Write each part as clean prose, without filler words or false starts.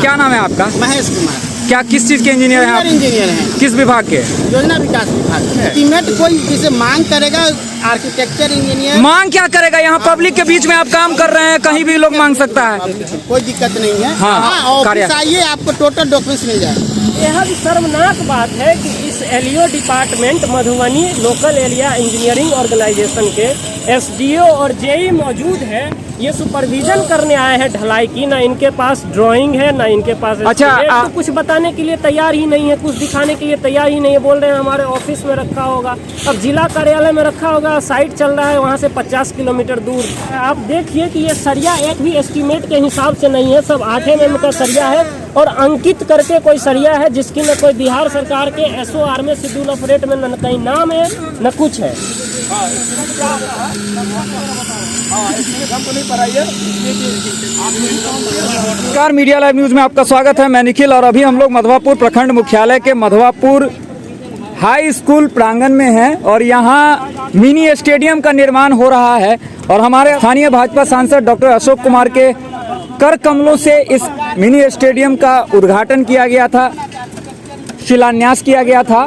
क्या नाम है आपका? महेश कुमार। क्या किस चीज के इंजीनियर हैं आप? इंजीनियर हैं। किस विभाग के? योजना विकास विभाग। एस्टीमेट कोई जिसे मांग करेगा, आर्किटेक्चर इंजीनियर। मांग क्या करेगा? यहाँ पब्लिक के बीच में आप काम कर रहे हैं, कहीं भी लोग मांग सकता है, कोई दिक्कत नहीं है। हाँ, ऑफिस आइए, आपको टोटल डॉक्यूमेंट्स मिल जाए। यह भी शर्मनाक बात है कि इस LEO department Madhubani local area engineering organisation के एसडीओ और जेई मौजूद है। ये सुपरविजन करने आए हैं ढलाई की, ना इनके पास ड्राइंग है, ना इनके पास तो कुछ बताने के लिए तैयार ही नहीं है, कुछ दिखाने के लिए तैयार ही नहीं है। बोल रहे हैं हमारे ऑफिस में रखा होगा, अब जिला कार्यालय में रखा होगा, साइट चल रहा है वहाँ से 50 किलोमीटर दूर। आप देखिए कि ये सरिया एक भी एस्टीमेट के हिसाब से नहीं है, सब 8 mm का सरिया है और अंकित करके कोई सरिया है जिसकी न कोई बिहार सरकार के SOR में शेड्यूल ऑफ रेट में न कहीं नाम है न कुछ है। नमस्कार, मीडिया लाइव न्यूज में आपका स्वागत है। मैं निखिल और अभी हम लोग मधवापुर प्रखंड मुख्यालय के मधवापुर हाई स्कूल प्रांगण में हैं और यहाँ मिनी स्टेडियम का निर्माण हो रहा है और हमारे स्थानीय भाजपा सांसद डॉक्टर अशोक कुमार के कर कमलों से इस मिनी स्टेडियम का उद्घाटन किया गया था, शिलान्यास किया गया था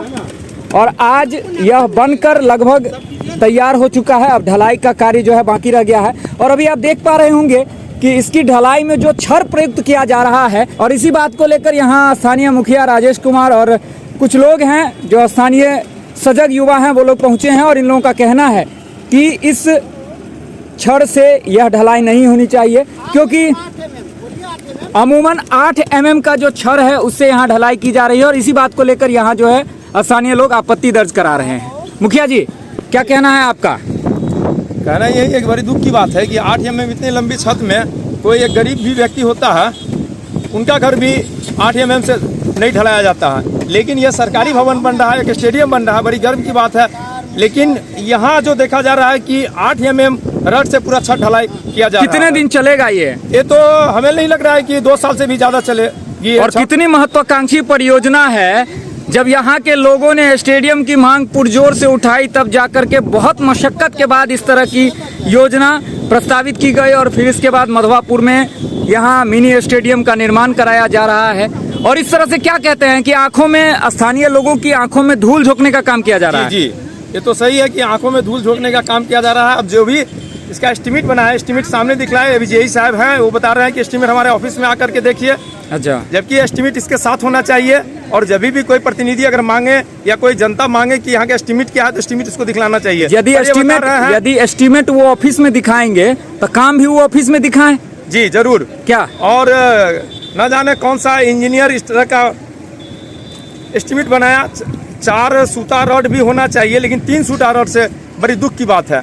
और आज यह बनकर लगभग तैयार हो चुका है। अब ढलाई का कार्य जो है बाकी रह गया है और अभी आप देख पा रहे होंगे कि इसकी ढलाई में जो छड़ प्रयुक्त किया जा रहा है और इसी बात को लेकर यहाँ स्थानीय मुखिया राजेश कुमार और कुछ लोग हैं जो स्थानीय सजग युवा हैं, वो लोग पहुँचे हैं और इन लोगों का कहना है कि इस छड़ से यह ढलाई नहीं होनी चाहिए क्योंकि अमूमन 8 mm का जो छड़ है उससे यहाँ ढलाई की जा रही है और इसी बात को लेकर यहाँ जो है स्थानीय लोग आपत्ति दर्ज करा रहे हैं। मुखिया जी, क्या कहना है आपका? कहना यही है कि बड़ी दुख की बात है कि 8 mm इतनी लंबी छत में कोई एक गरीब भी व्यक्ति होता है, उनका घर भी 8 mm से नहीं ढलाया जाता है, लेकिन यह सरकारी भवन बन रहा है, एक स्टेडियम बन रहा है, बड़ी गर्व की बात है। लेकिन यहाँ जो देखा जा रहा है कि 8 mm रड से पूरा छत ढलाई किया जा रहा है। कितने दिन चलेगा ये तो हमें नहीं लग रहा है कि 2 साल से भी ज्यादा चलेगी। और कितनी महत्वाकांक्षी परियोजना है। जब यहाँ के लोगों ने स्टेडियम की मांग पुरजोर से उठाई तब जाकर के बहुत मशक्कत के बाद इस तरह की योजना प्रस्तावित की गई और फिर इसके बाद मधवापुर में यहाँ मिनी स्टेडियम का निर्माण कराया जा रहा है। और इस तरह से क्या कहते हैं कि आंखों में, स्थानीय लोगों की आंखों में धूल झोंकने का काम किया जा रहा है। जी, ये तो सही है कि आंखों में धूल झोंकने का काम किया जा रहा है। अब जो भी इसका एस्टीमेट बना है, एस्टीमेट सामने दिख रहा है, अभी जेई साहब हैं, वो बता रहे हैं कि एस्टीमेट हमारे ऑफिस में आकर के देखिए। अच्छा, जबकि एस्टीमेट इसके साथ होना चाहिए और जब भी कोई प्रतिनिधि अगर मांगे या कोई जनता मांगे कि यहाँ का एस्टीमेट क्या है तो एस्टीमेट इसको दिखलाना चाहिए। यदि एस्टीमेट वो ऑफिस में दिखाएंगे तो काम भी वो ऑफिस में दिखाएं। जी जरूर। क्या? और न जाने कौन सा इंजीनियर इस तरह का एस्टीमेट बनाया। 4 सूता रड भी होना चाहिए, लेकिन 3 सूता रड से बड़ी दुख की बात है।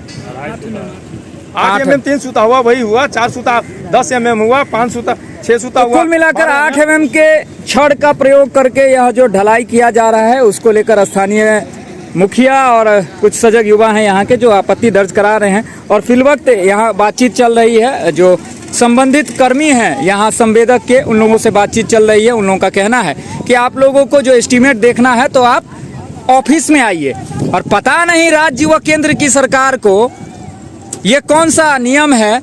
8 mm 3 सूता हुआ, वही हुआ। 4 सूता 10 mm हुआ, 5 सूता 6 सूता हुआ। कुल मिलाकर 8 mm के छड़ का प्रयोग करके यह जो ढलाई किया जा रहा है उसको लेकर स्थानीय मुखिया और कुछ सजग युवा हैं यहाँ के जो आपत्ति दर्ज करा रहे हैं और फिलवक्त यहाँ बातचीत चल रही है। जो संबंधित कर्मी हैं यहाँ संवेदक के, उन लोगों से बातचीत चल रही है। उन लोगों का कहना है कि आप लोगों को जो एस्टीमेट देखना है तो आप ऑफिस में आइए। और पता नहीं राज्य व केंद्र की सरकार को ये कौन सा नियम है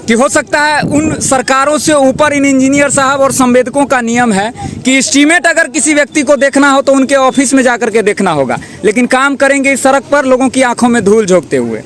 कि हो सकता है उन सरकारों से ऊपर इन इंजीनियर साहब और संवेदकों का नियम है कि एस्टीमेट अगर किसी व्यक्ति को देखना हो तो उनके ऑफिस में जाकर के देखना होगा, लेकिन काम करेंगे इस सड़क पर लोगों की आंखों में धूल झोंकते हुए।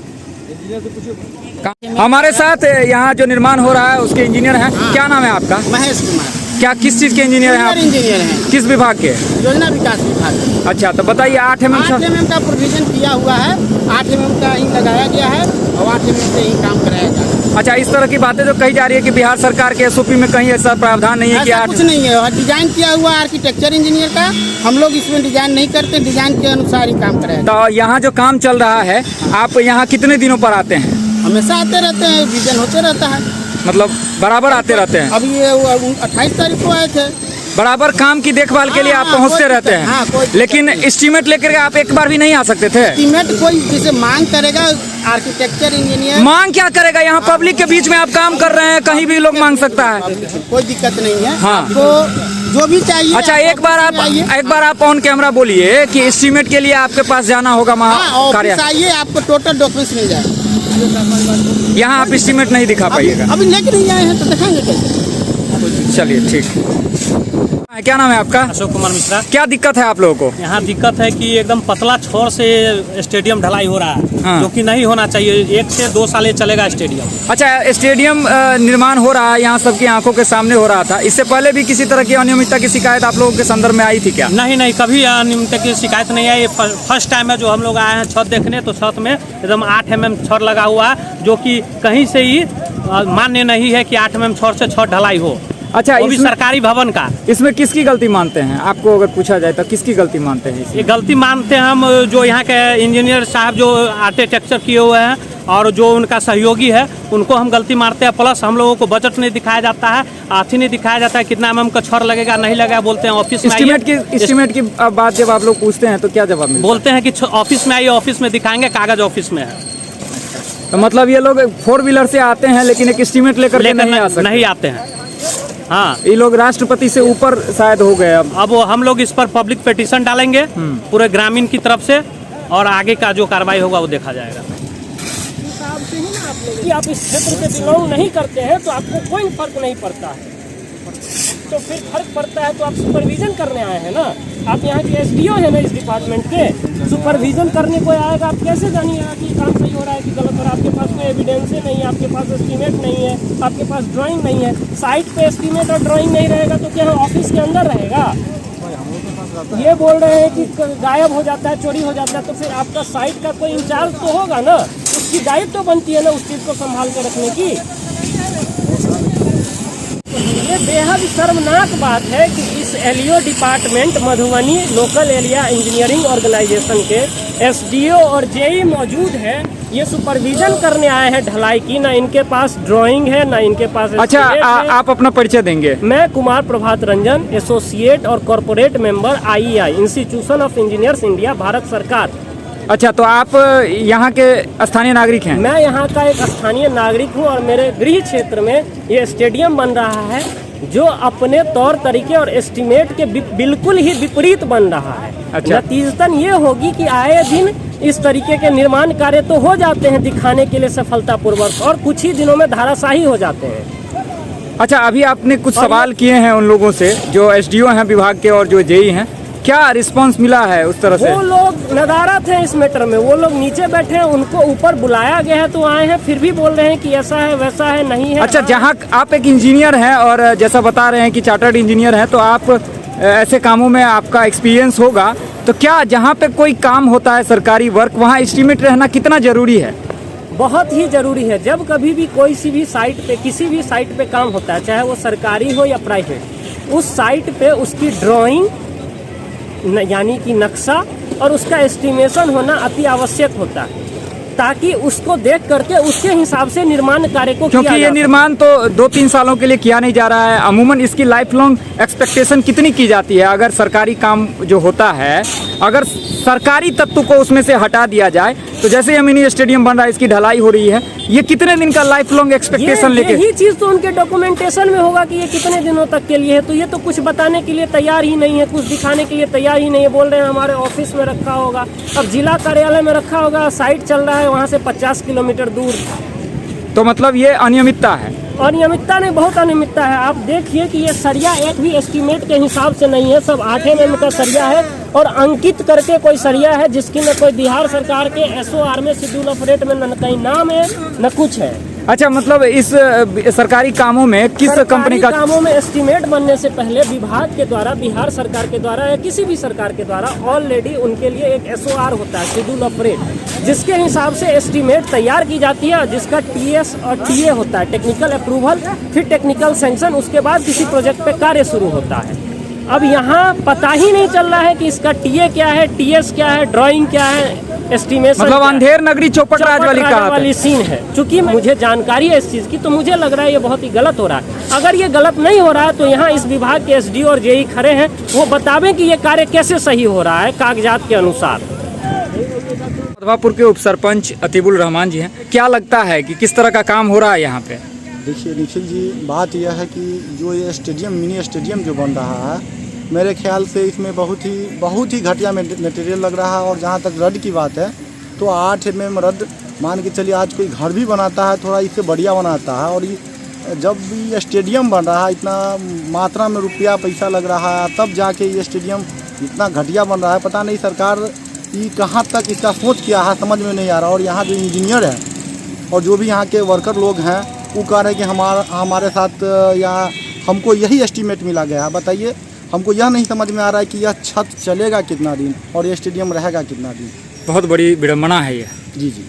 हमारे साथ यहाँ जो निर्माण हो रहा है उसके इंजीनियर हैं। क्या नाम है आपका? महेश कुमार। क्या किस चीज के इंजीनियर हैं आप? इंजीनियर हैं। किस विभाग के? योजना विकास विभाग। अच्छा, तो बताइए 8 mm का प्रोविजन किया हुआ है, 8 mm का ही लगाया गया है और 8 mm से ही काम कराया जा रहा है। अच्छा, इस तरह की बातें जो कही जा रही है कि बिहार सरकार के SOP में कहीं ऐसा प्रावधान नहीं है कि कुछ नहीं है। डिजाइन किया हुआ आर्किटेक्चर इंजीनियर का, हम लोग इसमें डिजाइन नहीं करते, डिजाइन के अनुसार ही काम कराया। तो यहाँ जो काम चल रहा है, आप यहाँ कितने दिनों पर आते हैं? हमेशा आते रहते हैं, विजन होते रहता है। मतलब बराबर आते रहते हैं? अब ये 28 तारीख को आए थे। बराबर काम की देखभाल के लिए आप पहुंचते रहते हैं। लेकिन एस्टीमेट लेकर आप एक बार भी नहीं आ सकते थे? एस्टीमेट कोई जिसे मांग करेगा, आर्किटेक्चर इंजीनियर। मांग क्या करेगा? यहाँ पब्लिक के बीच में आप काम कर रहे हैं, कहीं भी लोग मांग सकता है, कोई दिक्कत नहीं है। हाँ, तो जो भी चाहिए। अच्छा, एक बार आप ऑन कैमरा बोलिए कि एस्टीमेट के लिए आपके पास जाना होगा कार्यालय। आइए, आपको टोटल डॉक्यूमेंट्स मिल जाए। यहाँ आप एस्टीमेट नहीं दिखा पाइएगा? अभी लेके नहीं आए हैं तो दिखाएंगे कैसे? चलिए, ठीक। क्या नाम है आपका? अशोक कुमार मिश्रा। क्या दिक्कत है आप लोगों को? यहाँ दिक्कत है कि एकदम पतला छोर से स्टेडियम ढलाई हो रहा है, हाँ। जो कि नहीं होना चाहिए। 1 से 2 साल चलेगा स्टेडियम। अच्छा, स्टेडियम निर्माण हो रहा है, यहाँ सबकी आंखों के सामने हो रहा था। इससे पहले भी किसी तरह की अनियमितता की शिकायत आप लोगों के संदर्भ में आई थी क्या? नहीं, कभी अनियमितता की शिकायत नहीं आई। फर्स्ट टाइम है जो हम लोग आए हैं छत देखने, तो छत में एकदम 8 mm छड़ लगा हुआ है, जो कि कहीं से ही मान्य नहीं है कि 8 mm छड़ से छत ढलाई हो। अच्छा, वो भी सरकारी भवन का। इसमें किसकी गलती मानते हैं? आपको अगर पूछा जाए तो किसकी गलती मानते हैं इसमें? ये गलती मानते हैं हम, जो यहाँ के इंजीनियर साहब जो आर्किटेक्चर किए हुए हैं और जो उनका सहयोगी है, उनको हम गलती मारते हैं। प्लस हम लोगों को बजट नहीं दिखाया जाता है, आथी नहीं दिखाया जाता है, कितना mm का छड़ लगेगा नहीं लगेगा, बोलते हैं ऑफिस में एस्टीमेट की बात जब आप लोग पूछते हैं तो क्या जवाब मिलता है? बोलते हैं कि ऑफिस में आइए, ऑफिस में दिखाएंगे, कागज ऑफिस में है। तो मतलब ये लोग 4 व्हीलर से आते हैं लेकिन एक एस्टीमेट लेकर के नहीं आ सकते? नहीं आते हैं। हाँ, ये लोग राष्ट्रपति से ऊपर शायद हो गए। अब वो हम लोग इस पर पब्लिक पिटीशन डालेंगे पूरे ग्रामीण की तरफ से, और आगे का जो कार्रवाई होगा वो देखा जाएगा। कि आप इस क्षेत्र से बिलोंग नहीं करते हैं तो आपको कोई फर्क नहीं पड़ता है। तो फिर फर्क पड़ता है तो आप सुपरविजन करने आए हैं ना। आप यहाँ के एसडीओ है ना इस डिपार्टमेंट के, सुपरविजन करने को आएगा। आप कैसे जानिएगा कि काम सही हो रहा है कि गलत हो रहा है? आपके पास कोई एविडेंस नहीं है, आपके पास एस्टीमेट नहीं है, आपके पास ड्राइंग नहीं है। साइट पे एस्टीमेट और ड्राइंग नहीं रहेगा तो क्या ऑफिस के अंदर रहेगा? ये बोल रहे हैं कि गायब हो जाता है, चोरी हो जाता है, तो फिर आपका साइट का कोई इंचार्ज तो होगा ना, उसकी दायित्व तो बनती है ना उस चीज़ को संभाल के रखने की। ये बेहद शर्मनाक बात है कि इस LEO department Madhubani local area engineering organisation के एसडीओ और जेई मौजूद है। ये सुपरविजन करने आए हैं ढलाई की, ना इनके पास ड्राइंग है ना इनके पास। अच्छा, आप अपना परिचय देंगे? मैं कुमार प्रभात रंजन, एसोसिएट और corporate member IEI institution of engineers India, Bharat सरकार। अच्छा, तो आप यहाँ के स्थानीय नागरिक हैं? मैं यहाँ का एक स्थानीय नागरिक हूँ और मेरे गृह क्षेत्र में ये स्टेडियम बन रहा है जो अपने तौर तरीके और एस्टीमेट के बिल्कुल ही विपरीत बन रहा है। अच्छा। नतीजतन ये होगी कि आए दिन इस तरीके के निर्माण कार्य तो हो जाते हैं दिखाने के लिए सफलतापूर्वक, और कुछ ही दिनों में धाराशाही हो जाते हैं। अच्छा, अभी आपने कुछ सवाल किए हैं उन लोगों से जो एसडीओ हैं विभाग के और जो जेई हैं, क्या रिस्पांस मिला है उस तरह से? वो लोग नदारत हैं इस मैटर में, वो लोग नीचे बैठे हैं, उनको ऊपर बुलाया गया है तो आए हैं, फिर भी बोल रहे हैं कि ऐसा है वैसा है, नहीं है। अच्छा, जहाँ आप एक इंजीनियर हैं और जैसा बता रहे हैं कि चार्टर्ड इंजीनियर हैं, तो आप ऐसे कामों में आपका एक्सपीरियंस होगा, तो क्या जहाँ पे कोई काम होता है सरकारी वर्क, वहाँ एस्टीमेट रहना कितना जरूरी है? बहुत ही जरूरी है। जब कभी भी कोई सी भी साइट पे, किसी भी साइट पे काम होता है, चाहे वो सरकारी हो या प्राइवेट, उस साइट पे उसकी ड्राइंग यानी कि नक्शा और उसका एस्टिमेशन होना अति आवश्यक होता है, ताकि उसको देख करके उसके हिसाब से निर्माण कार्य को, क्योंकि ये निर्माण तो 2-3 सालों के लिए किया नहीं जा रहा है। अमूमन इसकी लाइफ लॉन्ग एक्सपेक्टेशन कितनी की जाती है? अगर सरकारी काम जो होता है, अगर सरकारी तत्व को उसमें से हटा दिया जाए, तो जैसे ये मिनी स्टेडियम बन रहा है, इसकी ढलाई हो रही है, ये कितने दिन का लाइफ लॉन्ग एक्सपेक्टेशन लेके? यही चीज तो उनके डॉक्यूमेंटेशन में होगा कि ये कितने दिनों तक के लिए है। तो ये तो कुछ बताने के लिए तैयार ही नहीं है, कुछ दिखाने के लिए तैयार ही नहीं है। बोल रहे हैं हमारे ऑफिस में रखा होगा, अब जिला कार्यालय में रखा होगा, साइट चल रहा है वहाँ से 50 किलोमीटर दूर। तो मतलब ये अनियमितता है? अनियमितता नहीं, बहुत अनियमितता है। आप देखिए कि ये सरिया एक भी एस्टीमेट के हिसाब से नहीं है, सब 8 mm का सरिया है और अंकित करके कोई सरिया है जिसकी न कोई बिहार सरकार के SOR में शेड्यूल ऑफ रेट में न कहीं नाम है न कुछ है। अच्छा, मतलब इस सरकारी कामों में किस कंपनी का? कामों में एस्टीमेट बनने से पहले विभाग के द्वारा, बिहार सरकार के द्वारा या किसी भी सरकार के द्वारा ऑलरेडी उनके लिए एक SOR होता है, शेड्यूल ऑफ रेट, जिसके हिसाब से एस्टीमेट तैयार की जाती है, जिसका TS और TA होता है, टेक्निकल अप्रूवल, फिर टेक्निकल सैंक्शन, उसके बाद किसी प्रोजेक्ट पे कार्य शुरू होता है। अब यहाँ पता ही नहीं चल रहा है कि इसका TA क्या है, TS क्या है, ड्राइंग क्या है, एस्टीमेशन, मतलब अंधेर नगरी चौपट राज वाली सीन है। चूंकि मुझे जानकारी है इस चीज की, तो मुझे लग रहा है ये बहुत ही गलत हो रहा है। अगर ये गलत नहीं हो रहा है तो यहाँ इस विभाग के SDO और JE खड़े हैं, वो बतावें कि ये कार्य कैसे सही हो रहा है कागजात के अनुसार। मधवापुर के उप सरपंच अतीबुल रहमान जी हैं, क्या लगता है कि किस तरह का काम हो रहा है यहाँ पे? देखिए निखिल जी, बात यह है कि जो ये स्टेडियम, मिनी स्टेडियम जो बन रहा है, मेरे ख्याल से इसमें बहुत ही घटिया मटेरियल लग रहा है। और जहाँ तक रड की बात है तो 8 mm रड मान के चलिए, आज कोई घर भी बनाता है थोड़ा इससे बढ़िया बनाता है, और ये जब ये स्टेडियम बन रहा है, इतना मात्रा में रुपया पैसा लग रहा है, तब जाके ये स्टेडियम इतना घटिया बन रहा है। पता नहीं सरकार ये कहाँ तक इसका सोच किया है, समझ में नहीं आ रहा। और यहाँ जो इंजीनियर है और जो भी यहाँ के वर्कर लोग हैं वो कह रहे हैं कि हमारे साथ या हमको यही एस्टीमेट मिला गया है। बताइए, हमको यह नहीं समझ में आ रहा है कि यह छत चलेगा कितना दिन और ये स्टेडियम रहेगा कितना दिन। बहुत बड़ी विडम्बना है ये। जी जी।